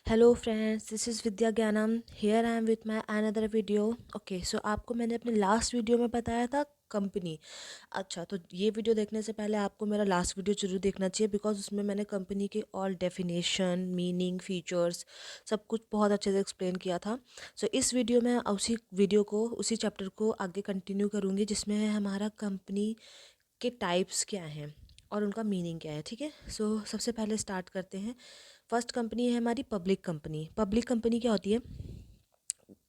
Hello friends, this is Vidya Gyanam. Here I am with my another video. Okay, so आपको मैंने अपने last video में बताया था कंपनी। अच्छा, तो ये वीडियो देखने से पहले आपको मेरा लास्ट वीडियो जरूर देखना चाहिए, बिकॉज उसमें मैंने कंपनी के ऑल डेफिनेशन, मीनिंग, फीचर्स सब कुछ बहुत अच्छे से एक्सप्लेन किया था। सो इस वीडियो में उसी चैप्टर को आगे कंटिन्यू करूँगी, जिसमें है हमारा कंपनी के टाइप्स क्या हैं और उनका मीनिंग क्या है। ठीक है, सो सबसे पहले स्टार्ट करते हैं। फर्स्ट कंपनी है हमारी पब्लिक कंपनी। पब्लिक कंपनी क्या होती है?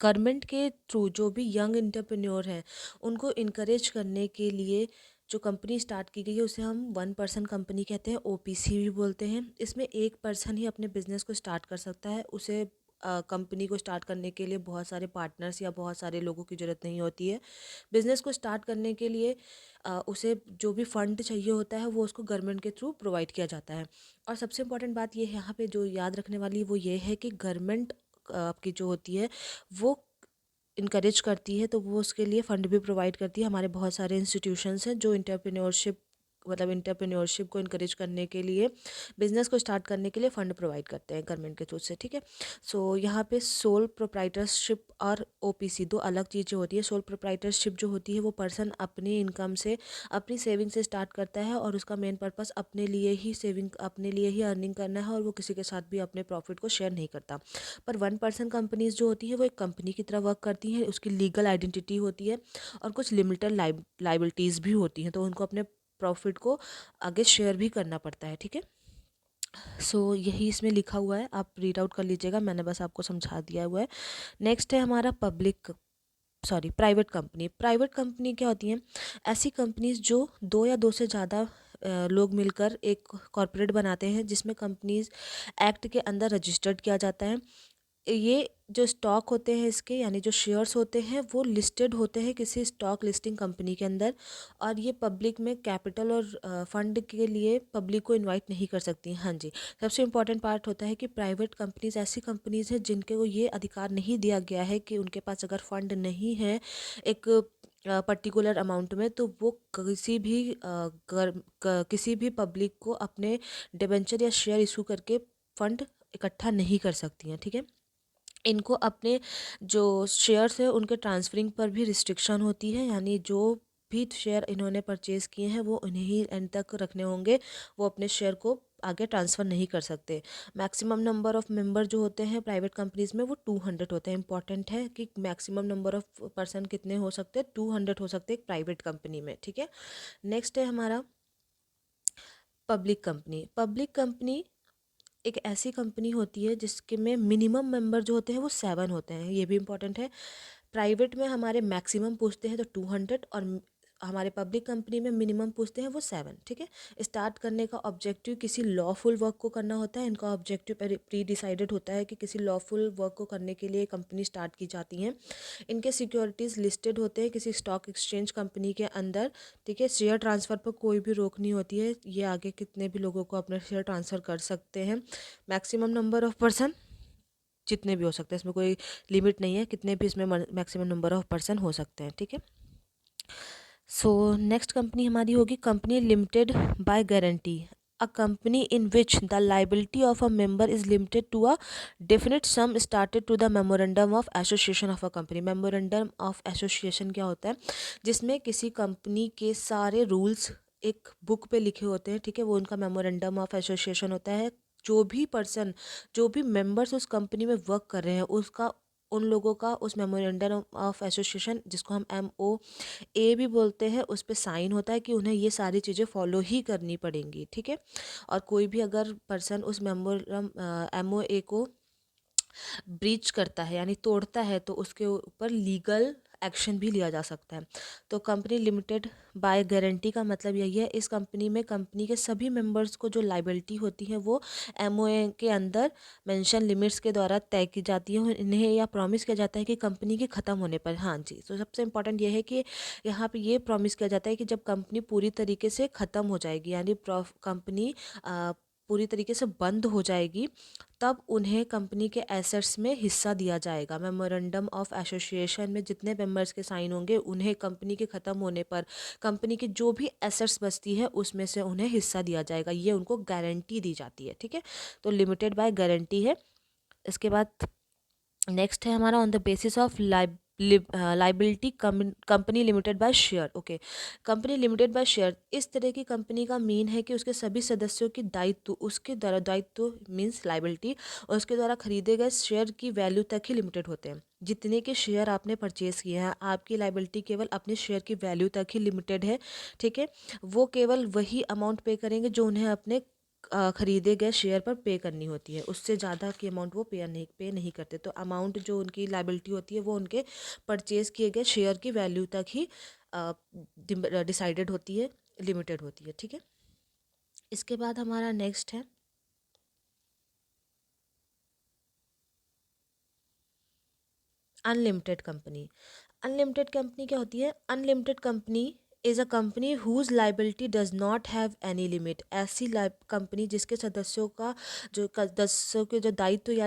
गवर्नमेंट के थ्रू जो भी यंग एंटरप्रेन्योर हैं उनको इनकरेज करने के लिए जो कंपनी स्टार्ट की गई है उसे हम वन पर्सन कंपनी कहते हैं, ओपीसी भी बोलते हैं। इसमें एक पर्सन ही अपने बिजनेस को स्टार्ट कर सकता है। उसे कंपनी को स्टार्ट करने के लिए बहुत सारे पार्टनर्स या बहुत सारे लोगों की ज़रूरत नहीं होती है। बिज़नेस को स्टार्ट करने के लिए उसे जो भी फंड चाहिए होता है वो उसको गवर्नमेंट के थ्रू प्रोवाइड किया जाता है। और सबसे इम्पोर्टेंट बात ये है यहाँ पे जो याद रखने वाली वो ये है कि गवर्नमेंट आपकी जो होती है वो इनकरेज करती है, तो वो उसके लिए फ़ंड भी प्रोवाइड करती है। हमारे बहुत सारे इंस्टीट्यूशंस हैं जो इंटरप्रेन्योरशिप को इनकरेज करने के लिए, बिज़नेस को स्टार्ट करने के लिए फ़ंड प्रोवाइड करते हैं गवर्नमेंट के थ्रू से। ठीक है, सो यहाँ पे सोल प्रोप्राइटरशिप और ओपीसी दो अलग चीज़ें होती है। सोल प्रोप्राइटरशिप जो होती है वो पर्सन अपनी इनकम से, अपनी सेविंग से स्टार्ट करता है और उसका मेन पर्पस अपने लिए ही अर्निंग करना है, और वो किसी के साथ भी अपने प्रॉफिट को शेयर नहीं करता। पर वन पर्सन कंपनीज जो होती है वो एक कंपनी की तरह वर्क करती हैं। उसकी लीगल आइडेंटिटी होती है और कुछ लिमिटेड लाइबिलिटीज़ भी होती हैं, तो उनको अपने प्रॉफिट को आगे शेयर भी करना पड़ता है। ठीक है, सो यही इसमें लिखा हुआ है, आप रीड आउट कर लीजिएगा, मैंने बस आपको समझा दिया हुआ है। नेक्स्ट है हमारा प्राइवेट कंपनी। प्राइवेट कंपनी क्या होती हैं? ऐसी कंपनीज जो दो या दो से ज़्यादा लोग मिलकर एक कॉरपोरेट बनाते हैं, जिसमें कंपनीज एक्ट के अंदर रजिस्टर्ड किया जाता है। ये जो स्टॉक होते हैं इसके, यानी जो शेयर्स होते हैं वो लिस्टेड होते हैं किसी स्टॉक लिस्टिंग कंपनी के अंदर, और ये पब्लिक में कैपिटल और फंड के लिए पब्लिक को इनवाइट नहीं कर सकती। हाँ जी, सबसे इम्पॉर्टेंट पार्ट होता है कि प्राइवेट कंपनीज ऐसी कंपनीज हैं जिनके को ये अधिकार नहीं दिया गया है कि उनके पास अगर फंड नहीं है एक पर्टिकुलर अमाउंट में, तो वो किसी भी पब्लिक को अपने डिबेंचर या शेयर इशू करके फंड इकट्ठा नहीं कर सकती हैं। ठीक है, इनको अपने जो शेयर्स है उनके ट्रांसफरिंग पर भी रिस्ट्रिक्शन होती है, यानी जो भी शेयर इन्होंने परचेज़ किए हैं वो उन्हें ही एंड तक रखने होंगे, वो अपने शेयर को आगे ट्रांसफ़र नहीं कर सकते। मैक्सिमम नंबर ऑफ़ मेंबर जो होते हैं प्राइवेट कंपनीज़ में वो 200 होते हैं। इंपॉर्टेंट है कि मैक्सिमम नंबर ऑफ़ पर्सन कितने हो सकते हैं? 200 हो सकते हैं एक प्राइवेट कंपनी में। ठीक है, नेक्स्ट है हमारा पब्लिक कंपनी। पब्लिक कंपनी एक ऐसी कंपनी होती है जिसके में मिनिमम मेंबर जो होते हैं वो 7 होते हैं, ये भी इंपॉर्टेंट है। प्राइवेट में हमारे मैक्सिमम पूछते हैं तो 200, और हमारे पब्लिक कंपनी में मिनिमम पूछते हैं वो 7। ठीक है, स्टार्ट करने का ऑब्जेक्टिव किसी लॉफुल वर्क को करना होता है। इनका ऑब्जेक्टिव प्री डिसाइडेड होता है कि किसी लॉफुल वर्क को करने के लिए कंपनी स्टार्ट की जाती हैं। इनके सिक्योरिटीज़ लिस्टेड होते हैं किसी स्टॉक एक्सचेंज कंपनी के अंदर। ठीक है, शेयर ट्रांसफ़र पर कोई भी रोक नहीं होती है, ये आगे कितने भी लोगों को अपने शेयर ट्रांसफ़र कर सकते हैं। मैक्सिमम नंबर ऑफ़ पर्सन जितने भी हो सकते हैं, इसमें कोई लिमिट नहीं है, कितने भी इसमें मैक्सिमम नंबर ऑफ़ पर्सन हो सकते हैं। ठीक है, सो नेक्स्ट कंपनी हमारी होगी company limited by guarantee. A company in which the liability of a member is limited to a definite sum started to the memorandum of association of a company. Memorandum of association क्या होता है? जिसमें किसी company के सारे rules एक book पे लिखे होते हैं। ठीक है, वो उनका मेमोरेंडम ऑफ एसोसिएशन होता है। जो भी मेंबर्स उस कंपनी में वर्क कर रहे हैं उसका, उन लोगों का उस मेमोरेंडम ऑफ एसोसिएशन, जिसको हम MOA भी बोलते हैं, उस पे साइन होता है कि उन्हें ये सारी चीज़ें फॉलो ही करनी पड़ेंगी। ठीक है, और कोई भी अगर पर्सन उस MOA को ब्रीच करता है यानी तोड़ता है तो उसके ऊपर लीगल एक्शन भी लिया जा सकता है। तो कंपनी लिमिटेड बाय गारंटी का मतलब यही है, इस कंपनी में कंपनी के सभी मेंबर्स को जो लाइबिलिटी होती है वो MOA के अंदर मेंशन लिमिट्स के द्वारा तय की जाती है। इन्हें या प्रॉमिस किया जाता है कि कंपनी के ख़त्म होने पर, हाँ जी, तो सबसे इम्पोर्टेंट ये है कि यहाँ पे ये प्रॉमिस किया जाता है कि जब कंपनी पूरी तरीके से ख़त्म हो जाएगी, यानी कंपनी पूरी तरीके से बंद हो जाएगी, तब उन्हें कंपनी के एसेट्स में हिस्सा दिया जाएगा। मेमोरेंडम ऑफ एसोसिएशन में जितने मेंबर्स के साइन होंगे उन्हें कंपनी के ख़त्म होने पर कंपनी की जो भी एसेट्स बचती है उसमें से उन्हें हिस्सा दिया जाएगा, ये उनको गारंटी दी जाती है। ठीक है, तो लिमिटेड बाय गारंटी है इसके बाद नेक्स्ट है हमारा on the basis of liability company limited bye share. Okay, company limited bye share इस तरह की कंपनी का मीन है कि उसके सभी सदस्यों की दायित्व, उसके द्वारा दायित्व मीन्स लाइबिलिटी, और उसके द्वारा खरीदे गए शेयर की वैल्यू तक ही लिमिटेड होते हैं। जितने के शेयर आपने परचेज किए हैं, आपकी लाइबिलिटी केवल अपने शेयर की वैल्यू तक ही लिमिटेड है, ठीक है। वो केवल वही अमाउंट पे करेंगे जो उन्हें अपने खरीदे गए शेयर पर पे करनी होती है। उससे ज़्यादा की अमाउंट वो पे नहीं करते। तो अमाउंट जो उनकी लाइबिलिटी होती है वो उनके परचेज किए गए शेयर की वैल्यू तक ही डिसाइडेड होती है, लिमिटेड होती है, ठीक है। इसके बाद हमारा नेक्स्ट है अनलिमिटेड कंपनी। अनलिमिटेड कंपनी क्या होती है? Unlimited company is a company whose liability does not have any limit. ऐसी कंपनी जिसके सदस्यों के जो दायित्व या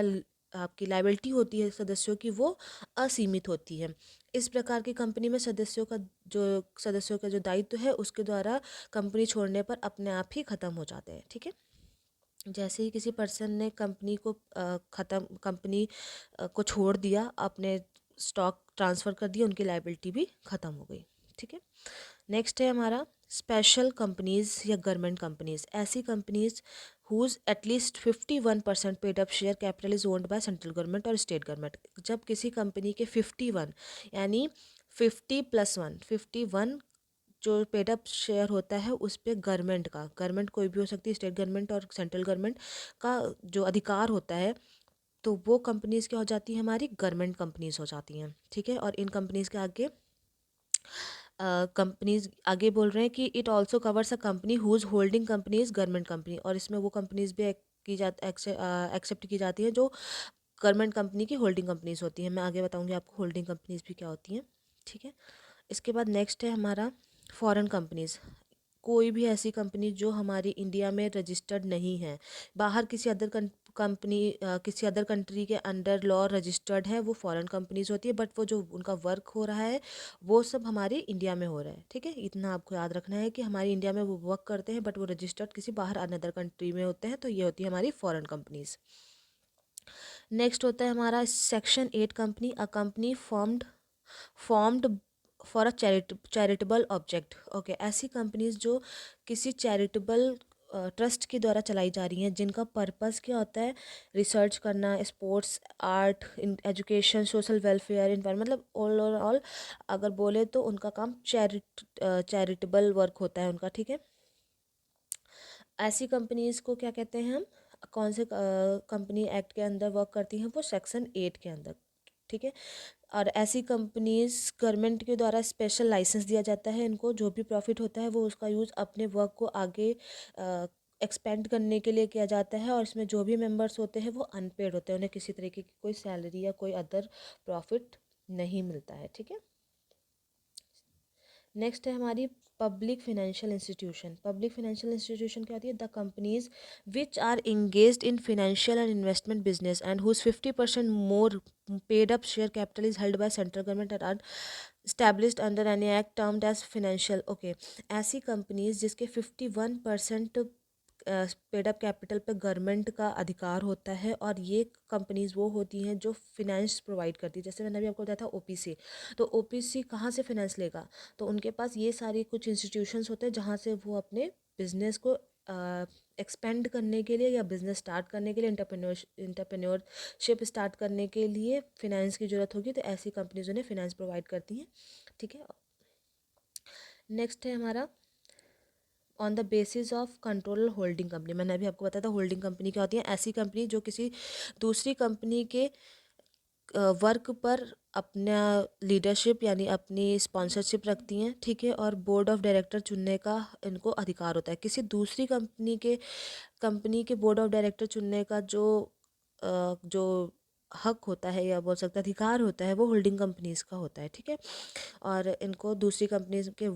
आपकी लाइबिलिटी होती है सदस्यों की, वो असीमित होती है। इस प्रकार की कंपनी में सदस्यों का जो दायित्व है उसके द्वारा कंपनी छोड़ने पर अपने आप ही ख़त्म हो जाते हैं, ठीक है। जैसे ही किसी पर्सन ने कंपनी को छोड़ दिया, अपने स्टॉक ट्रांसफ़र कर दिया, उनकी लाइबिलिटी भी ख़त्म हो गई, ठीक है। नेक्स्ट है हमारा स्पेशल कंपनीज या गवर्नमेंट कंपनीज। ऐसी companies whose at least 51% paid up share capital is owned by central government और स्टेट गवर्नमेंट। जब किसी कंपनी के 51 यानी 50+1 जो पेड अप शेयर होता है उस पर गवर्नमेंट कोई भी हो सकती है, स्टेट गवर्नमेंट और सेंट्रल गवर्नमेंट का जो अधिकार होता है, तो वो कंपनीज़ क्या हो जाती है? हमारी गवर्नमेंट कंपनीज़ हो जाती हैं, ठीक है। और इन कंपनीज़ के आगे कंपनीज आगे बोल रहे हैं कि it also covers a company whose holding company is government company. और इसमें वो कंपनीज भी एक्सेप्ट की जाती हैं जो गवर्नमेंट कंपनी की होल्डिंग कंपनीज होती हैं। मैं आगे बताऊंगी आपको होल्डिंग कंपनीज भी क्या होती हैं, ठीक है। इसके बाद नेक्स्ट है हमारा फॉरेन कंपनीज। कोई भी ऐसी कंपनी जो हमारी इंडिया में रजिस्टर्ड नहीं है, बाहर किसी अदर कंट्री के अंडर लॉ रजिस्टर्ड है, वो फॉरेन कंपनीज होती है। बट वो जो उनका वर्क हो रहा है वो सब हमारे इंडिया में हो रहा है, ठीक है। इतना आपको याद रखना है कि हमारी इंडिया में वो वर्क करते हैं बट वो रजिस्टर्ड किसी बाहर अनदर कंट्री में होते हैं, तो ये होती है हमारी फॉरेन कंपनीज। नेक्स्ट होता है हमारा section 8 company. A company formed for a charitable object. Okay, ऐसी कंपनीज जो किसी चैरिटेबल ट्रस्ट के द्वारा चलाई जा रही हैं, जिनका पर्पस क्या होता है? रिसर्च करना, sports, art, education, social welfare, environment, मतलब ऑल अगर बोले तो उनका काम चैरिटेबल वर्क होता है उनका, ठीक है। ऐसी कंपनीज को क्या कहते हैं हम? कौन से कंपनी एक्ट के अंदर वर्क करती हैं? वो सेक्शन 8 के अंदर, ठीक है। और ऐसी कंपनीज गवर्नमेंट के द्वारा स्पेशल लाइसेंस दिया जाता है इनको। जो भी प्रॉफिट होता है वो उसका यूज़ अपने वर्क को आगे एक्सपेंड करने के लिए किया जाता है। और इसमें जो भी मेंबर्स होते हैं वो अनपेड होते हैं, उन्हें किसी तरीके की कोई सैलरी या कोई अदर प्रॉफिट नहीं मिलता है, ठीक है। नेक्स्ट है हमारी public financial institution. Public financial institution क्या होती है? The companies which are engaged in financial and investment business and whose 50% more paid up share capital is held by central government and are established under any act termed as financial. Okay, ऐसी companies जिसके 51% paid up capital पे government का अधिकार होता है, और ये companies वो होती हैं जो फिनेंस प्रोवाइड करती है। जैसे मैंने अभी आपको बताया था ओपीसी, तो ओपीसी कहाँ से फिनेंस लेगा? तो उनके पास ये सारी कुछ इंस्टीट्यूशंस होते हैं जहाँ से वो अपने बिजनेस को एक्सपेंड करने के लिए या बिजनेस स्टार्ट करने के लिए, इंटरप्रेन्योरशिप स्टार्ट करने के लिए फिनेंस की ज़रूरत होगी, तो ऐसी कंपनीज उन्हें फिनेंस प्रोवाइड करती हैं, ठीक है। नेक्स्ट है हमारा on the basis of control holding company. मैंने अभी आपको बताया था होल्डिंग कंपनी क्या होती है। ऐसी कंपनी जो किसी दूसरी कंपनी के वर्क पर अपना लीडरशिप यानी अपनी स्पॉन्सरशिप रखती हैं, ठीक है। और बोर्ड ऑफ डायरेक्टर चुनने का इनको अधिकार होता है। किसी दूसरी कंपनी के बोर्ड ऑफ डायरेक्टर चुनने का जो हक होता है या बोल सकते अधिकार होता है, वो होल्डिंग कंपनीज का होता है, ठीक है। और इनको दूसरी कंपनीज के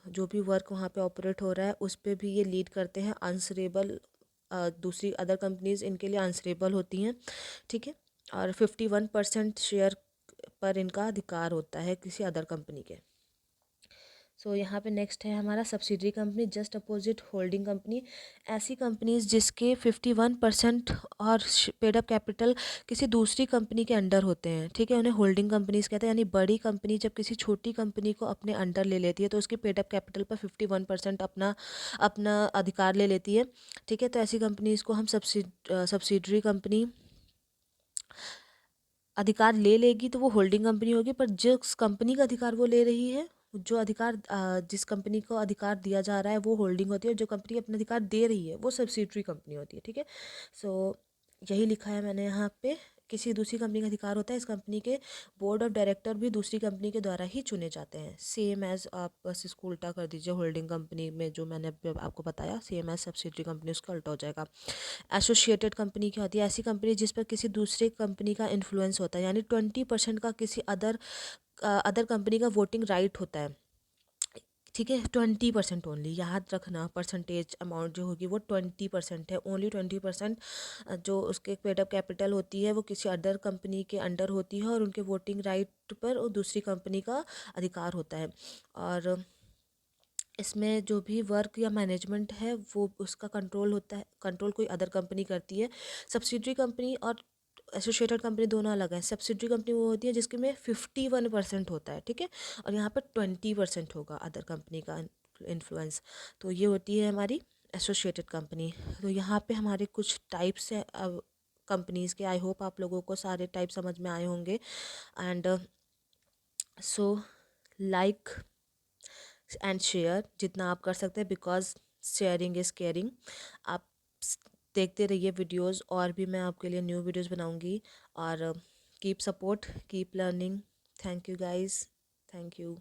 जो भी वर्क वहाँ पे ऑपरेट हो रहा है उस पर भी ये लीड करते हैं। आंसरेबल दूसरी अदर कंपनीज इनके लिए आंसरेबल होती हैं, ठीक है। और 51% शेयर पर इनका अधिकार होता है किसी अदर कंपनी के। सो यहाँ पे नेक्स्ट है हमारा subsidiary company, just opposite holding company. ऐसी कंपनीज जिसके 51% और पेड अप कैपिटल किसी दूसरी कंपनी के अंडर होते हैं, ठीक है, उन्हें होल्डिंग कंपनीज कहते हैं। यानी बड़ी कंपनी जब किसी छोटी कंपनी को अपने अंडर ले लेती है तो उसकी पेड अप कैपिटल पर 51% अपना अपना अधिकार ले लेती है, ठीक है। तो ऐसी कंपनीज को हम सब्सिडरी कंपनी अधिकार ले लेगी तो वो होल्डिंग कंपनी होगी, पर जिस कंपनी का अधिकार वो ले रही है, जो अधिकार जिस कंपनी को अधिकार दिया जा रहा है वो होल्डिंग होती है, और जो कंपनी अपना अधिकार दे रही है वो सब्सिडरी कंपनी होती है, ठीक है। सो यही लिखा है मैंने यहाँ पे, किसी दूसरी कंपनी का अधिकार होता है, इस कंपनी के बोर्ड ऑफ डायरेक्टर भी दूसरी कंपनी के द्वारा ही चुने जाते हैं। सेम एज, आप बस इसको उल्टा कर दीजिए, होल्डिंग कंपनी में जो मैंने अभी आपको बताया सेम एज सब्सिडरी कंपनी, उसका उल्टा हो जाएगा। एसोसिएटेड कंपनी क्या होती है? ऐसी कंपनी जिस पर किसी दूसरे कंपनी का इन्फ्लुएंस होता है, यानी 20% का किसी अदर कंपनी का वोटिंग राइट होता है, ठीक है। 20% ओनली, याद रखना, परसेंटेज अमाउंट जो होगी वो 20% है, ओनली 20% जो उसके पेड अप कैपिटल होती है वो किसी अदर कंपनी के अंडर होती है, और उनके वोटिंग राइट पर वो दूसरी कंपनी का अधिकार होता है। और इसमें जो भी वर्क या मैनेजमेंट है वो उसका कंट्रोल होता है, कंट्रोल कोई अदर कंपनी करती है। सब्सिडरी कंपनी और एसोसिएटेड कंपनी दोनों अलग हैं। सब्सिडरी कंपनी वो होती है जिसके में 51% होता है, ठीक है, और यहाँ पर 20% होगा अदर कंपनी का इन्फ्लुएंस। तो ये होती है हमारी एसोसिएटेड कंपनी। तो यहाँ पे हमारे कुछ टाइप्स है कंपनीज़ के। आई होप आप लोगों को सारे टाइप समझ में आए होंगे। And so like and share जितना आप कर सकते हैं, बिकॉज शेयरिंग इज़ केयरिंग। आप देखते रहिए वीडियोस, और भी मैं आपके लिए न्यू वीडियोस बनाऊंगी। और keep support, keep learning. Thank you guys, thank you.